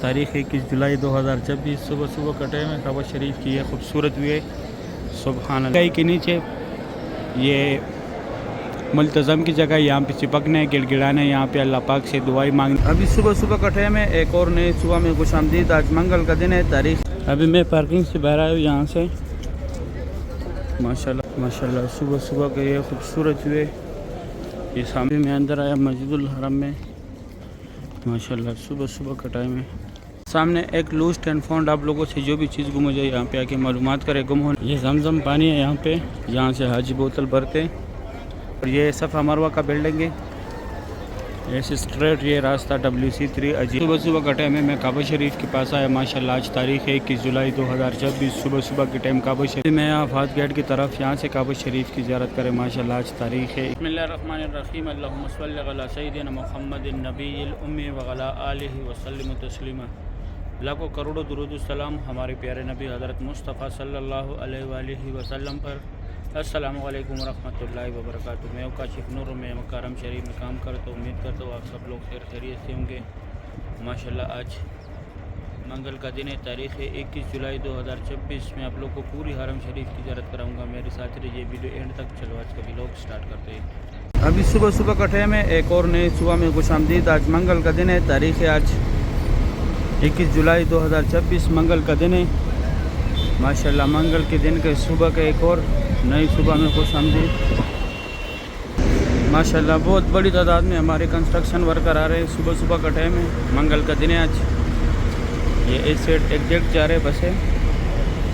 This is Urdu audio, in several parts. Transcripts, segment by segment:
تاریخ 21 جولائی 2026 صبح کا ٹائم ہے. کعبہ شریف کی یہ خوبصورت ویو ہے. سبحان اللہ کے نیچے یہ ملتظم کی جگہ, یہاں پہ چپکنے گڑگڑانے, یہاں پہ اللہ پاک سے دعائیں مانگنے. ابھی صبح کا ٹائم ہے. ایک اور نئے صبح میں خوش آمدید. آج منگل کا دن ہے. تاریخ ابھی میں پارکنگ سے باہر آیا ہوں یہاں سے. ماشاءاللہ صبح کا یہ خوبصورت ویو ہے. یہ سامنے میں اندر آیا مسجد الحرم میں. ماشاءاللہ صبح کا ٹائم ہے. سامنے ایک لوسٹ اینڈ فاؤنڈ. آپ لوگوں سے جو بھی چیز گم ہو جائے یہاں پہ آ کے معلومات کرے گم ہونے. یہ زمزم پانی ہے یہاں پہ, یہاں سے حاجی بوتل بھرتے. اور یہ صفا مروہ کا بلڈنگ ہے. ایسے اسٹریٹ یہ راستہ WC3 عجیب. صبح کا ٹائم ہے. میں کعبہ شریف کے پاس آیا. ماشاءاللہ آج تاریخ ہے 21 جولائی 2026. صبح کے ٹائم کعبہ شریف میں آفات گیٹ کی طرف, یہاں سے کعبہ شریف کی زیارت کرے. ماشاءاللہ آج تاریخ ہے. بسم اللہ الرحمن الرحیم. اللہم صلی علی سیدنا محمد النبی الامی وعلی آلہ وسلم تسلیما. لاکھوں کروڑوں درود السلام ہمارے پیارے نبی حضرت مصطفیٰ صلی اللہ علیہ وآلہ وسلم پر. السلام علیکم ورحمۃ اللہ وبرکاتہ. میں کاشف نور میں مکرم شریف میں کام کرتا ہوں. امید کرتا ہوں آپ سب لوگ خیریت سے ہوں گے. ماشاءاللہ آج منگل کا دن ہے. تاریخ ہے 21 جولائی 2026. میں آپ لوگ کو پوری حرم شریف کی زیارت کراؤں گا. میرے ساتھ رہیے ویڈیو اینڈ تک. چلو آج کا ویلوگ سٹارٹ کرتے ہیں. ابھی صبح کا ٹائم ہے. ایک اور نئے صبح میں خوش آمدید. آج منگل کا دن ہے. تاریخ ہے آج 21 جولائی 2026. منگل کا دن ہے. ماشاءاللہ منگل کے دن کے صبح کا ایک اور نئی صبح میں خوش آمدید. ماشاءاللہ بہت بڑی تعداد میں ہمارے کنسٹرکشن ورکر آ رہے ہیں. صبح کا ٹائم ہے. منگل کا دن ہے آج. یہ اس سائڈ ایگزیکٹ جا رہے بسیں,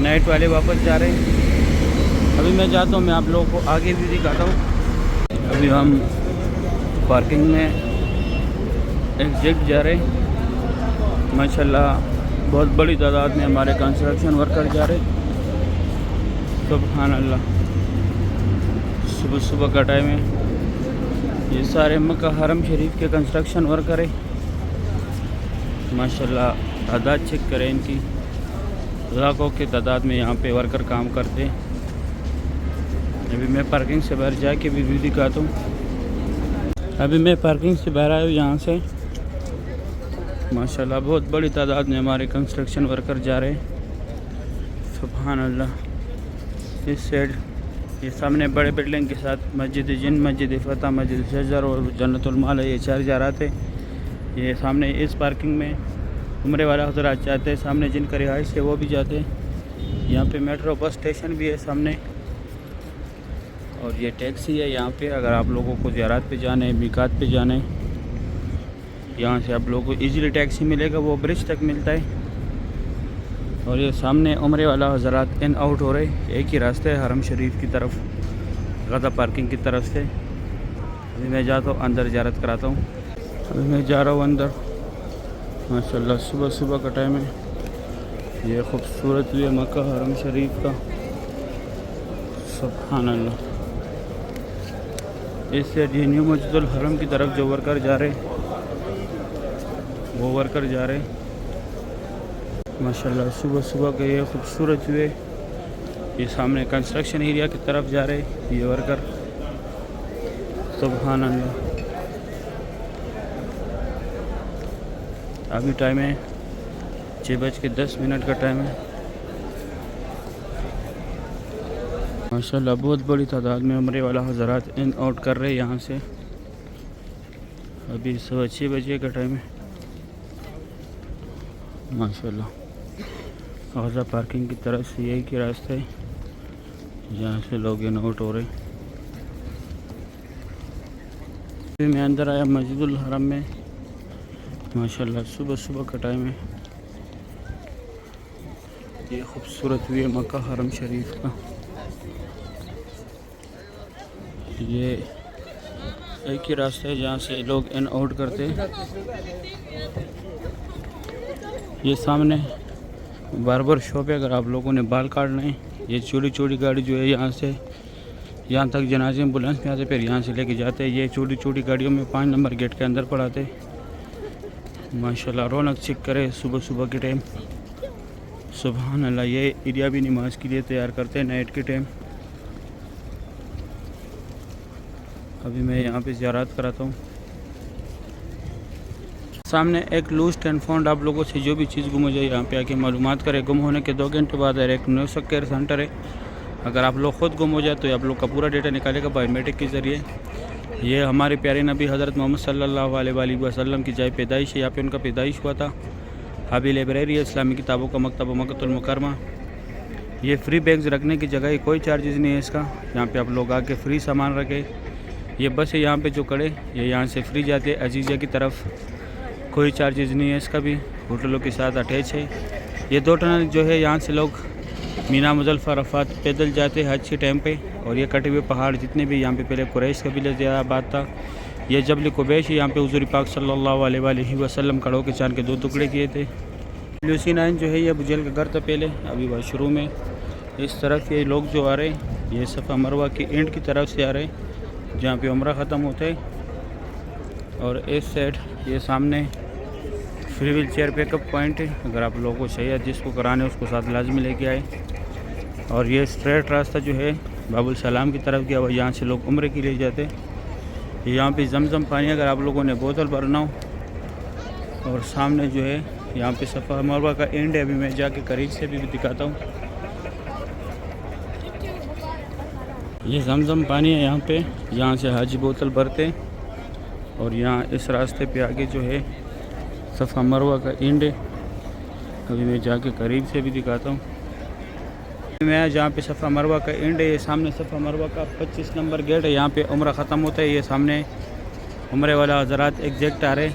نائٹ والے واپس جا رہے ہیں. ابھی میں جاتا ہوں, میں آپ لوگوں کو آگے بھی دکھاتا ہوں. ابھی ہم پارکنگ میں ایگزیکٹ جا رہے ہیں. ماشاءاللہ بہت بڑی تعداد میں ہمارے کنسٹرکشن ورکر جا رہے ہیں. سبحان اللہ صبح کا ٹائم ہے. یہ سارے مکہ حرم شریف کے کنسٹرکشن ورکر ہیں. ماشاءاللہ تعداد چیک کریں ان کی, لاکھوں کی تعداد میں یہاں پہ ورکر کام کرتے ہیں. ابھی میں پارکنگ سے باہر جا کے بھی ویڈیو دکھاتا ہوں. ابھی میں پارکنگ سے باہر آیا ہوں یہاں سے. ماشاءاللہ بہت بڑی تعداد میں ہمارے کنسٹرکشن ورکر جا رہے ہیں. سبحان اللہ. اس سائڈ یہ سامنے بڑے بلڈنگ کے ساتھ مسجد جن, مسجد فتح, مسجد شجر اور جنت المال ہے. یہ چار جارات ہیں. یہ سامنے اس پارکنگ میں عمرے والا حضرات جاتے ہیں. سامنے جن کا رہائش ہے وہ بھی جاتے ہیں. یہاں پہ میٹرو بس اسٹیشن بھی ہے سامنے. اور یہ ٹیکسی ہے یہاں پہ. اگر آپ لوگوں کو زیارات پہ جانا ہے, میقات پہ جانا ہے, یہاں سے آپ لوگوں کو ایزیلی ٹیکسی ملے گا. وہ برج تک ملتا ہے. اور یہ سامنے عمرے والا حضرات ان آؤٹ ہو رہے. ایک ہی راستہ ہے حرم شریف کی طرف, غدا پارکنگ کی طرف سے. ابھی میں جاتا ہوں اندر زیارت کراتا ہوں. ابھی میں جا رہا ہوں اندر. ماشاءاللہ صبح کا ٹائم ہے. یہ خوبصورت بھی ہے مکہ حرم شریف کا. سبحان اللہ. اس سے نیو مسجد الحرم کی طرف جو ورکر جا رہے وہ ورکر جا رہے. ماشاءاللہ صبح کا یہ خوبصورت ہوئے. یہ سامنے کنسٹرکشن ایریا کی طرف جا رہے یہ ورکر. سبحان اللہ. ابھی ٹائم ہے 6:10 کا ٹائم ہے. ماشاءاللہ بہت بڑی تعداد میں عمرے والا حضرات ان آؤٹ کر رہے یہاں سے. ابھی 6:15 کا ٹائم ہے. ماشاءاللہ غزہ پارکنگ کی طرف سے یہی کی راستہ ہے جہاں سے لوگ ان آؤٹ ہو رہے. میں اندر آیا مسجد الحرم میں. ماشاءاللہ صبح کا ٹائم ہے. یہ خوبصورت بھی ہے مکہ حرم شریف کا. یہ ایک ہی راستہ ہے جہاں سے لوگ ان آؤٹ کرتے. یہ سامنے باربر شاپ ہے. اگر آپ لوگوں نے بال کاٹنا ہے, یہ چوڑی گاڑی جو ہے یہاں سے یہاں تک جنازے ایمبولینس میں آتے, پھر یہاں سے لے کے جاتے ہیں. یہ چوڑی گاڑیوں میں 5 نمبر گیٹ کے اندر پڑھاتے. ماشاءاللہ رونق چیک کرے صبح کے ٹائم. سبحان اللہ. یہ ایریا بھی نماز کے لیے تیار کرتے ہیں نائٹ کے ٹائم. ابھی میں یہاں پہ زیارت کراتا ہوں. سامنے ایک لوز ٹین فاؤنڈ آپ لوگوں سے جو بھی چیز گم ہو جائے یہاں پہ آ کے معلومات کرے. گم ہونے کے 2 گھنٹے بعد ایک نیو کیئر سینٹر ہے. اگر آپ لوگ خود گم ہو جائے تو آپ لوگ کا پورا ڈیٹا نکالے گا بایو میٹرک کے ذریعے. یہ ہمارے پیارے نبی حضرت محمد صلی اللہ علیہ وآلہ وسلم کی جائے پیدائش ہے. یہاں پہ ان کا پیدائش ہوا تھا. حابی لائبریری ہے اسلامی کتابوں کا مکتب و مکۃ المکرمہ. یہ فری بیگز رکھنے کی جگہ ہے, کوئی چارجز نہیں ہے اس کا. یہاں پہ آپ لوگ آ کے فری سامان رکھے. یہ بس ہے یہاں پہ جو کڑے یہ یہاں سے فری جاتے عزیزیہ کی طرف, کوئی چارجز نہیں ہے اس کا بھی. ہوٹلوں کے ساتھ اٹیچ ہے. یہ 2 ٹنل جو ہے یہاں سے لوگ مینا مزدلفہ عرفات پیدل جاتے حج کے ٹائم پہ. اور یہ کٹے ہوئے پہاڑ جتنے بھی یہاں پہ پہلے قریش قبیلہ زیادہ آباد تھا. یہ جبل قبیش ہے. یہاں پہ حضور پاک صلی اللہ علیہ وآلہ وسلم کڑوں کے چاند کے 2 ٹکڑے کیے تھے. WC9 جو ہے یہ ابو جہل کا گھر تھا پہلے, ابھی بات شروع میں. اس طرف یہ لوگ جو آ رہے ہیں یہ صفا مروہ کی اینڈ کی طرف سے آ رہے ہیں جہاں پہ عمرہ ختم ہوتا ہے. اور اس سائڈ یہ سامنے free wheelchair pick up point ہے. اگر آپ لوگوں کو چاہیے جس کو کرانے اس کو ساتھ لازمی لے کے آئے. اور یہ اسٹریٹ راستہ جو ہے باب السلام کی طرف گیا ہوا, یہاں سے لوگ عمرے کے لیے جاتے. یہاں پہ زمزم پانی اگر آپ لوگوں نے بوتل بھرنا ہو. اور سامنے جو ہے یہاں پہ صفا مروہ کا اینڈ ہے. ابھی میں جا کے قریب سے بھی دکھاتا ہوں. یہ زمزم پانی ہے یہاں پہ, یہاں سے حاجی بوتل بھرتے. اور یہاں اس راستے پہ آگے جو ہے صفا مروہ کا اینڈ ہے. ابھی میں جا کے قریب سے بھی دکھاتا ہوں. میں جہاں پہ صفا مروہ کا اینڈ ہے, یہ سامنے صفا مروہ کا 25 نمبر گیٹ ہے. یہاں پہ عمرہ ختم ہوتا ہے. یہ سامنے عمرے والا حضرات ایگزیکٹ آ رہے.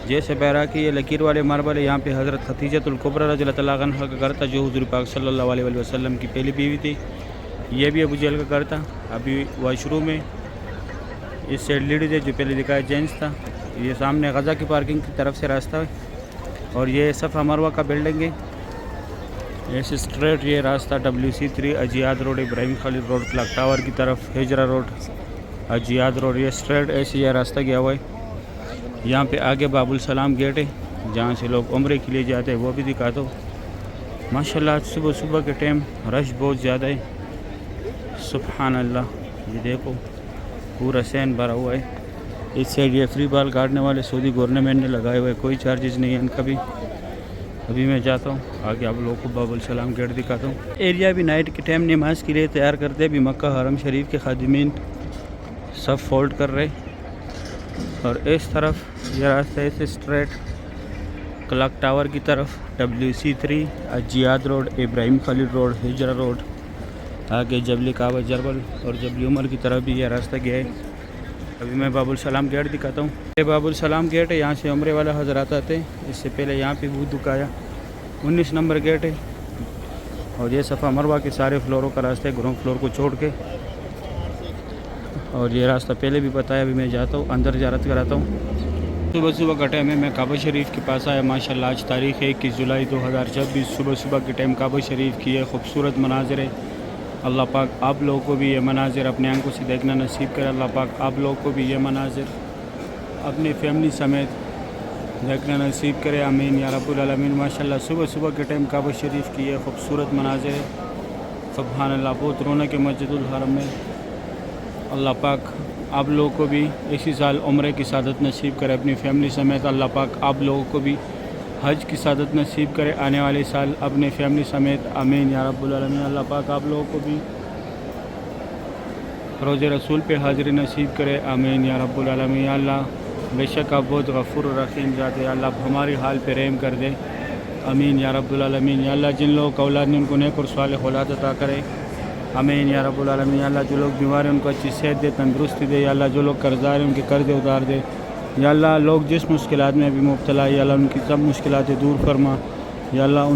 جیسے بیراکی یہ لکیر والے ماربل ہے. یہاں پہ حضرت خدیجۃ الکبریٰ رضی اللہ تعالیٰ عنہا کا گھر تھا جو حضور پاک صلی اللہ علیہ وآلہ وسلم کی پہلی بیوی تھی. یہ بھی ابو جہل کا گھر تھا. ابھی واش روم میں اس سائڈ لیڈیز ہے جو پہلے دکھایا جینٹس تھا. یہ سامنے غزہ کی پارکنگ کی طرف سے راستہ ہے. اور یہ صفا مروہ کا بلڈنگ ہے. ایسے اسٹریٹ یہ راستہ WC3 اجیاد روڈ, ابراہیم خالد روڈ, کلاک ٹاور کی طرف, ہجرہ روڈ, اجیاد روڈ, یہ اسٹریٹ ایسے یہ راستہ گیا ہوا ہے. یہاں پہ آگے باب السلام گیٹ ہے جہاں سے لوگ عمرے کے لیے جاتے ہیں, وہ بھی دکھا دو. ماشاءاللہ آج صبح کے ٹائم رش بہت زیادہ ہے. سبحان اللہ, یہ دیکھو پورا سین بھرا ہوا ہے. اس سائڈ یہ فری بال کاٹنے والے سعودی گورنمنٹ نے لگائے ہوئے, کوئی چارجز نہیں ہے ان کا بھی. ابھی میں جاتا ہوں آگے آپ لوگوں کو باب السلام گیٹ دکھاتا ہوں. ایریا بھی نائٹ کے ٹائم نماز کے لیے تیار کرتے. ابھی مکہ حرم شریف کے خادمین سب فولڈ کر رہے. اور اس طرف یہ راستہ ایسے اسٹریٹ کلاک ٹاور کی طرف, WC3 اجیاد روڈ, ابراہیم خالد روڈ, ہجرہ روڈ, آگے جبل کعبہ جربل اور جبل عمر کی طرف بھی یہ راستہ گیا ہے. ابھی میں باب السلام گیٹ دکھاتا ہوں. یہ باب السلام گیٹ ہے, یہاں سے عمرے والا حضرات آتے ہیں. اس سے پہلے یہاں پہ وہ دکھایا 19 نمبر گیٹ ہے. اور یہ صفا مروہ کے سارے فلوروں کا راستہ ہے گراؤنڈ فلور کو چھوڑ کے. اور یہ راستہ پہلے بھی بتایا. ابھی میں جاتا ہوں اندر زیارت کراتا ہوں. صبح کا ٹائم ہے, میں کعبہ شریف کے پاس آیا. ماشاءاللہ آج تاریخ ہے 21 جولائی 2026. صبح کے ٹائم کعبہ شریف کی یہ خوبصورت مناظر ہے. اللہ پاک آپ لوگوں کو بھی یہ مناظر اپنے آنکھوں سے دیکھنا نصیب کرے. اللہ پاک آپ لوگوں کو بھی یہ مناظر اپنی فیملی سمیت دیکھنا نصیب کرے. آمین یا رب العالمین. ماشاءاللہ صبح کے ٹائم کعبہ شریف کی یہ خوبصورت مناظر ہے. سبحان اللہ, بہت رونق ہے مسجد الحرم میں. اللہ پاک آپ لوگوں کو بھی اسی سال عمرے کی سعادت نصیب کرے اپنی فیملی سمیت. اللہ پاک آپ لوگوں کو بھی حج کی سعادت نصیب کرے آنے والے سال اپنے فیملی سمیت. آمین یا رب العالمین. اللہ پاک آپ لوگوں کو بھی روز رسول پہ حاضری نصیب کرے. آمین یا رب العالمین. یا اللہ بے شک آپ بہت غفور و رحیم ذات ہے. اللہ ہماری حال پہ رحم کر دے. آمین یا رب العالمین. یا اللہ جن لوگوں کا اولاد نے ان کو نیک اور صالح اولاد عطا کرے. آمین یا رب العالمین. یا اللہ جو لوگ بیمار ہیں ان کو اچھی صحت دے, تندرستی دے. یا اللہ جو لوگ قرضدار ہیں ان کے قرض اتار دے. یا اللہ لوگ جس مشکلات میں بھی مبتلا ہے یا اللہ ان کی سب مشکلات دور فرما. یا اللہ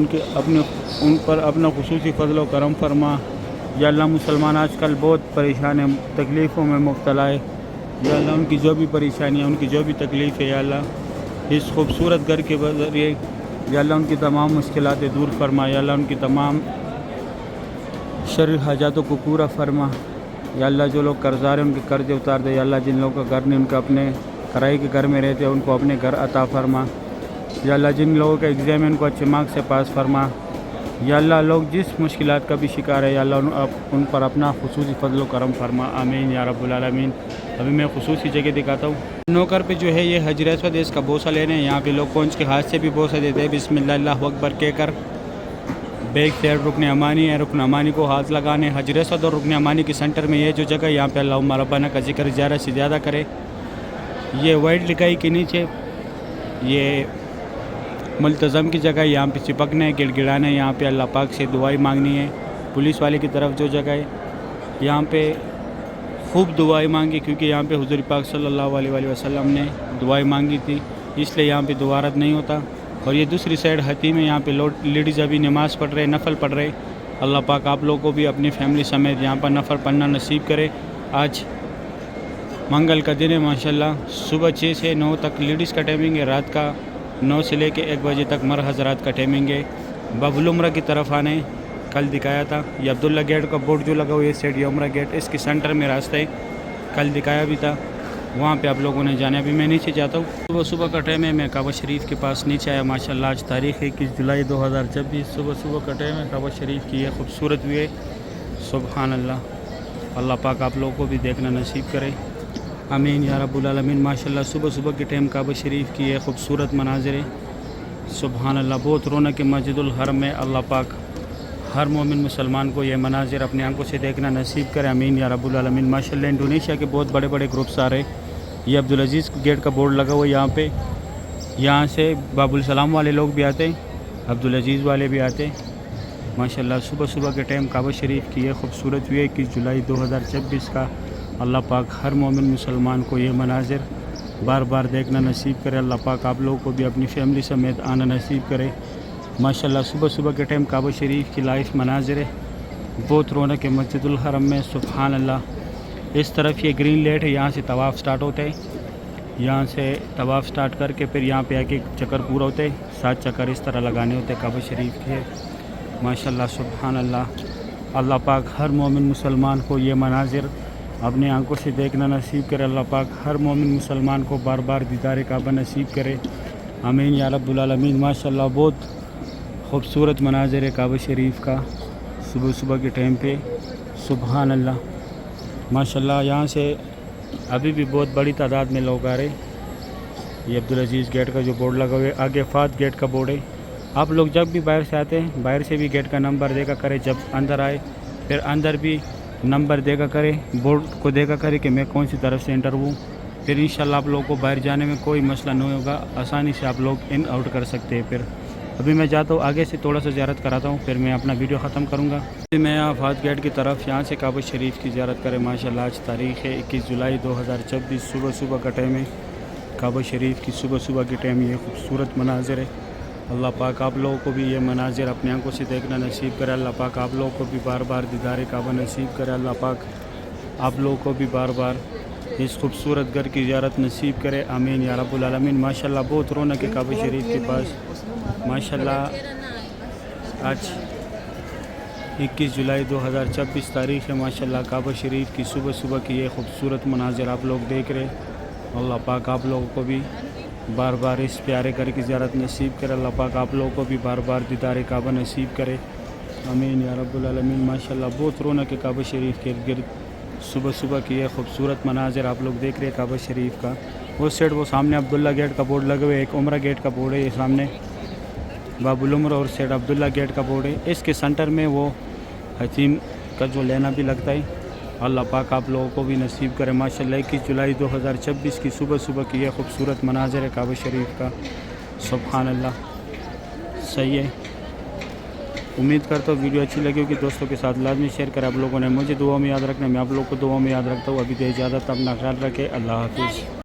ان پر اپنا خصوصی فضل و کرم فرما. یا اللہ مسلمان آج کل بہت پریشان ہیں, تکلیفوں میں مبتلا ہے. یا اللہ ان کی جو بھی پریشانیاں, ان کی جو بھی تکلیف ہے, یا اللہ اس خوبصورت گھر کے ذریعے یا اللہ ان کی تمام مشکلات دور فرما. یا اللہ ان کی تمام شرعی حاجاتوں کو پورا فرما. یا اللہ جو لوگ قرضدار ہیں ان کے قرض اتار دے. یا اللہ جن لوگوں کا گھر نہیں ان کا اپنے کرائے کے گھر میں رہتے ہیں ان کو اپنے گھر عطا فرما. یا اللہ جن لوگوں کا ایگزام ہے ان کو اچھے مارکس سے پاس فرما. یا اللہ لوگ جس مشکلات کا بھی شکار ہے یا اللہ ان پر اپنا خصوصی فضل و کرم فرما. آمین یا رب العالمین. ابھی میں خصوصی جگہ دکھاتا ہوں. نوکر پہ جو ہے یہ حجر اسود ہے، اس کا بوسہ لینے ہیں. یہاں پہ لوگ پہنچ کے ہاتھ سے بھی بوسہ دیتے ہیں بسم اللہ اللہ اکبر کہہ کر. بیک سائڈ رکن امانی ہے، رکن امانی کو ہاتھ لگانے. حجر اسود اور رکن امانی کے سینٹر میں یہ جو جگہ یہاں پہ اللہم ربنا کا ذکر زیادہ سے زیادہ کرے. یہ وائٹ لکائی کے نیچے یہ ملتظم کی جگہ، یہاں پہ چپکنا ہے، گڑ گڑانا ہے، یہاں پہ اللہ پاک سے دعائیں مانگنی ہے. پولیس والے کی طرف جو جگہ ہے یہاں پہ خوب دعائیں مانگی، کیونکہ یہاں پہ حضور پاک صلی اللہ علیہ وسلم نے دعائیں مانگی تھی، اس لیے یہاں پہ دعا رد نہیں ہوتا. اور یہ دوسری سائڈ حتیم ہے، یہاں پہ لیڈیز ابھی نماز پڑھ رہے، نفل پڑھ رہے. اللہ پاک آپ لوگوں کو بھی اپنی فیملی سمیت یہاں پر نفل پڑھنا نصیب کرے. آج منگل کا دن ہے ماشاءاللہ. صبح 6 سے 9 تک لیڈیز کا ٹائمنگ ہے، رات کا 9 سے لے کے 1 بجے تک مر حضرات کا ٹائمنگ ہے. باب العمرہ کی طرف آنے کل دکھایا تھا. یہ عبداللہ گیٹ کا بورڈ جو لگا ہوا ہے سائڈ، یہ عمرہ گیٹ، اس کے سینٹر میں راستہ ہے، کل دکھایا بھی تھا. وہاں پہ آپ لوگوں نے جانا. ابھی میں نیچے جاتا ہوں. صبح کا ٹائم ہے، میں کعبہ شریف کے پاس نیچے آیا. ماشاءاللہ آج تاریخ ہے 21 جولائی 2026. صبح کا ٹائم ہے. کعبہ شریف کی یہ خوبصورت ویو ہے. سبحان اللہ. اللہ پاک آپ لوگوں کو بھی دیکھنا نصیب کرے. آمین یا رب العالمین. ماشاءاللہ صبح کے ٹائم کعبہ شریف کی یہ خوبصورت مناظر ہے. سبحان اللہ. بہت رونق مسجد الحرم میں. اللہ پاک ہر مومن مسلمان کو یہ مناظر اپنی آنکھوں سے دیکھنا نصیب کرے. آمین یا رب العالمین. ماشاءاللہ انڈونیشیا کے بہت بڑے بڑے گروپس آ رہے. یہ عبدالعزیز گیٹ کا بورڈ لگا ہوا ہے یہاں پہ. یہاں سے باب السلام والے لوگ بھی آتے ہیں، عبدالعزیز والے بھی آتے ہیں. ماشاءاللہ صبح کے ٹائم کعبہ شریف کی یہ خوبصورت ویو 21 جولائی 2026 کا. اللہ پاک ہر مومن مسلمان کو یہ مناظر بار بار دیکھنا نصیب کرے. اللہ پاک آپ لوگوں کو بھی اپنی فیملی سمیت آنا نصیب کرے. ماشاءاللہ صبح کے ٹائم کعبہ شریف کی لائف مناظر ہے. بہت رونق ہے مسجد الحرم میں. سبحان اللہ. اس طرف یہ گرین لائٹ ہے، یہاں سے طواف سٹارٹ ہوتا ہے. یہاں سے طواف سٹارٹ کر کے پھر یہاں پہ آ کے چکر پورا ہوتا ہے. 7 چکر اس طرح لگانے ہوتے ہیں کعبہ شریف کے. ماشاءاللہ سبحان اللہ. اللہ پاک ہر مومن مسلمان کو یہ مناظر اپنے آنکھوں سے دیکھنا نصیب کرے. اللہ پاک ہر مومن مسلمان کو بار بار دیدار کعبہ نصیب کرے. آمین یا رب العالمین. ماشاءاللہ بہت خوبصورت مناظر ہے کعبہ شریف کا صبح کے ٹائم پہ. سبحان اللہ. ماشاءاللہ یہاں سے ابھی بھی بہت بڑی تعداد میں لوگ آ رہے. یہ عبدالعزیز گیٹ کا جو بورڈ لگا ہوا ہے، آگے فات گیٹ کا بورڈ ہے. آپ لوگ جب بھی باہر سے آتے ہیں باہر سے بھی گیٹ کا نمبر دیکھا کرے. جب اندر آئے پھر اندر بھی نمبر دیکھا کرے، بورڈ کو دیکھا کرے کہ میں کون سی طرف سے انٹر ہوں. پھر انشاءاللہ آپ لوگوں کو باہر جانے میں کوئی مسئلہ نہیں ہوگا، آسانی سے آپ لوگ ان آؤٹ کر سکتے ہیں. پھر ابھی میں جاتا ہوں آگے سے تھوڑا سا زیارت کراتا ہوں، پھر میں اپنا ویڈیو ختم کروں گا. میں فات گیٹ کی طرف یہاں سے کعبہ شریف کی زیارت کریں. ماشاءاللہ آج تاریخ ہے 21 جولائی 2026. صبح کا ٹائم ہے. کعبہ شریف کی صبح کے ٹائم یہ خوبصورت مناظر ہے. اللہ پاک آپ لوگوں کو بھی یہ مناظر اپنے آنکھوں سے دیکھنا نصیب کرے. اللہ پاک آپ لوگوں کو بھی بار بار دیدار کعبہ نصیب کرے. اللہ پاک آپ لوگوں کو بھی بار بار اس خوبصورت گھر کی زیارت نصیب کرے. آمین یا رب العالمین. ماشاءاللہ بہت رونق ہے کعبہ شریف کے پاس. ماشاءاللہ آج 21 جولائی 2026 تاریخ ہے. ماشاءاللہ کعبہ شریف کی صبح کی یہ خوبصورت مناظر آپ لوگ دیکھ رہے. اللہ پاک آپ لوگوں کو بھی بار بار اس پیارے گھر کی زیارت نصیب کرے. اللہ پاک آپ لوگوں کو بھی بار بار دیدار کعبہ نصیب کرے. آمین یا رب العالمین. ماشاءاللہ بہت رونق ہے کعبہ شریف کے گرد. صبح کی یہ خوبصورت مناظر آپ لوگ دیکھ رہے ہیں کعبہ شریف کا. وہ سائڈ وہ سامنے عبداللہ گیٹ کا بورڈ لگے ہوئے، ایک عمرہ گیٹ کا بورڈ ہے. یہ سامنے باب العمرہ اور سائڈ عبداللہ گیٹ کا بورڈ ہے. اس کے سینٹر میں وہ حتیم کا جو لینا بھی لگتا ہے. اللہ پاک آپ لوگوں کو بھی نصیب کرے. ماشاءاللہ 21 جولائی 2026 کی صبح کی یہ خوبصورت مناظر ہے کعبہ شریف کا. سبحان اللہ. صحیح ہے. امید کرتا ہوں ویڈیو اچھی لگی ہوگی. دوستوں کے ساتھ لازمی شیئر کریں. آپ لوگوں نے مجھے دعا میں یاد رکھنا، میں آپ لوگوں کو دعا میں یاد رکھتا ہوں. ابھی تو اجازت، اپنا خیال رکھے. اللہ حافظ.